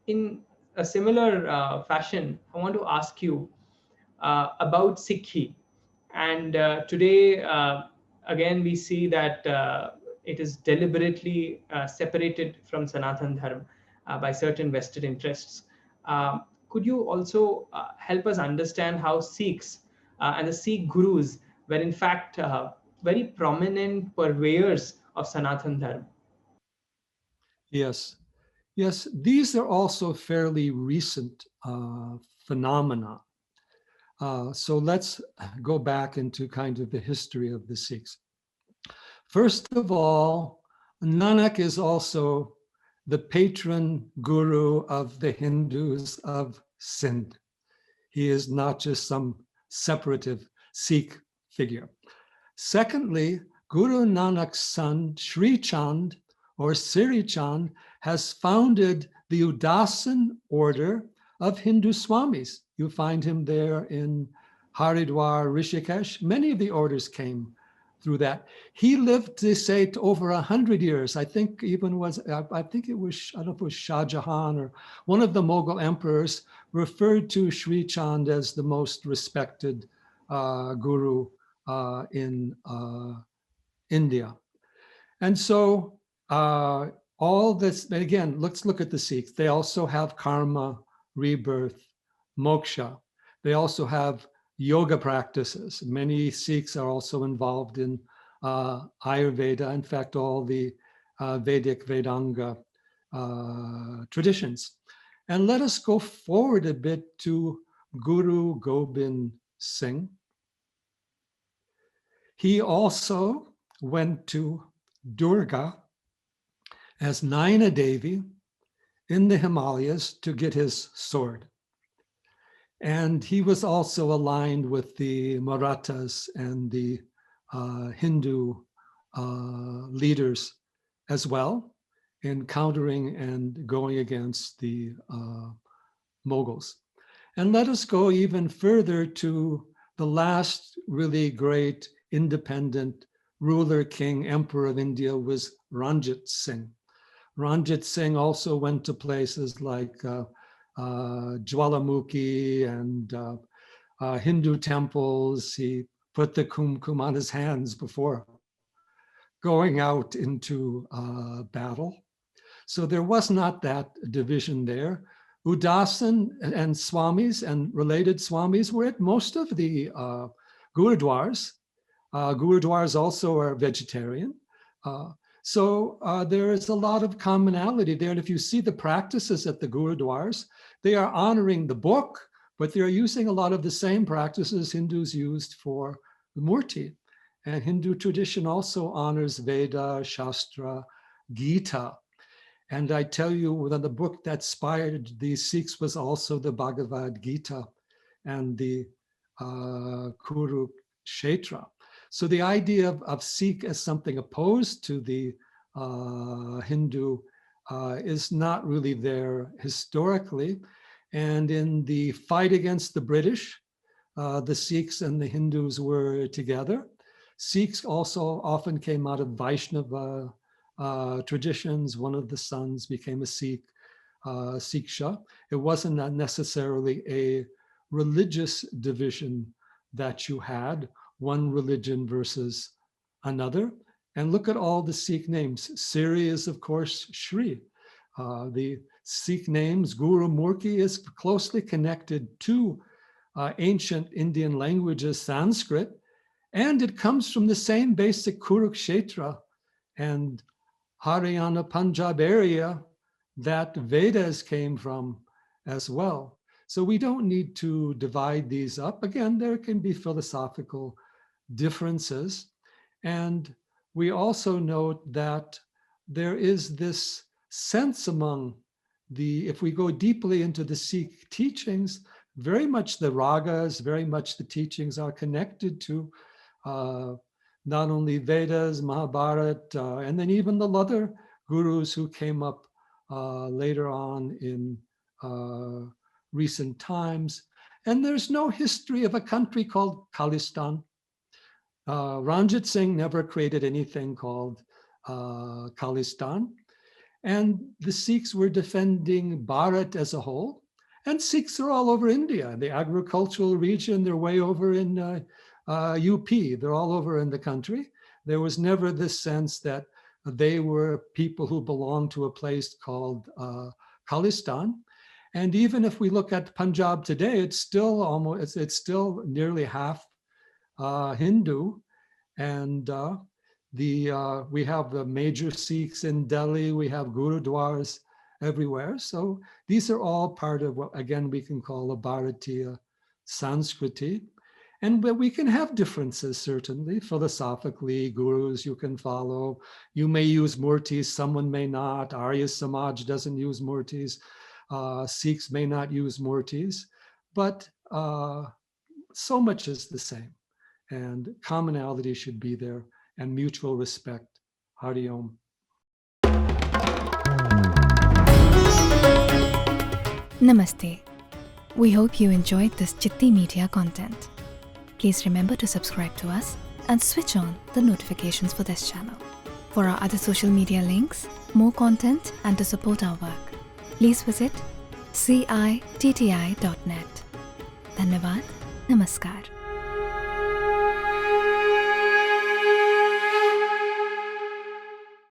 In a similar fashion, I want to ask you about Sikhi. And today, again, we see that it is deliberately separated from Sanatan Dharma by certain vested interests. Could you also help us understand how Sikhs and the Sikh gurus were, in fact, very prominent purveyors of Sanatan Dharma? Yes, yes, these are also fairly recent phenomena. So let's go back into kind of the history of the Sikhs. First of all, Nanak is also the patron guru of the Hindus of Sindh. He is not just some separative Sikh figure. Secondly, Guru Nanak's son, Sri Chand or Siri Chand, has founded the Udasan order of Hindu Swamis. You find him there in Haridwar, Rishikesh. Many of the orders came through that. He lived, they say, to over 100 years. I think even was, I think it was, I don't know if it was Shah Jahan or one of the Mughal emperors referred to Sri Chand as the most respected guru in India. And so all this, and again, let's look at the Sikhs. They also have karma, rebirth, moksha. They also have yoga practices. Many Sikhs are also involved in Ayurveda. In fact, all the Vedic Vedanga traditions. And let us go forward a bit to Guru Gobind Singh. He also went to Durga as Naina Devi in the Himalayas to get his sword. And he was also aligned with the Marathas and the Hindu leaders as well in countering and going against the Mughals. And let us go even further to the last really great independent ruler, king, emperor of India was Ranjit Singh. Ranjit Singh also went to places like Jwalamukhi and Hindu temples. He put the kumkum on his hands before going out into battle. So there was not that division there. Udasan and Swamis and related Swamis were at most of the Gurudwaras. Gurudwaras also are vegetarian. So there is a lot of commonality there. And if you see the practices at the Gurudwaras, they are honoring the book, but they're using a lot of the same practices Hindus used for the Murti. And Hindu tradition also honors Veda, Shastra, Gita. And I tell you that the book that inspired the Sikhs was also the Bhagavad Gita and the Kurukshetra. So the idea of Sikh as something opposed to the Hindu is not really there historically. And in the fight against the British, the Sikhs and the Hindus were together. Sikhs also often came out of Vaishnava traditions. One of the sons became a Sikh, Siksha. It wasn't necessarily a religious division that you had, one religion versus another. And look at all the Sikh names. Siri is, of course, Shri. The Sikh names, Guru Murki is closely connected to ancient Indian languages, Sanskrit, and it comes from the same basic Kurukshetra and Haryana, Punjab area that Vedas came from as well. So we don't need to divide these up. Again, there can be philosophical differences. And we also note that there is this sense among the, if we go deeply into the Sikh teachings, very much the ragas, very much the teachings are connected to not only Vedas, Mahabharata, and then even the other gurus who came up later on in recent times. And there's no history of a country called Khalistan. Ranjit Singh never created anything called Khalistan. And the Sikhs were defending Bharat as a whole. And Sikhs are all over India, the agricultural region, they're way over in UP, they're all over in the country. There was never this sense that they were people who belonged to a place called Khalistan. And even if we look at Punjab today, it's still nearly half Hindu. And we have the major Sikhs in Delhi, we have gurudwaras everywhere. So these are all part of what, again, we can call a Bharatiya Sanskriti. And we can have differences, certainly, philosophically, gurus you can follow. You may use murtis, someone may not. Arya Samaj doesn't use murtis. Sikhs may not use murtis. But so much is the same. And commonality should be there, and mutual respect. Hari Om. Namaste. We hope you enjoyed this Chitti Media content. Please remember to subscribe to us and switch on the notifications for this channel. For our other social media links, more content, and to support our work, please visit citti.net. Dhanyavad. Namaskar.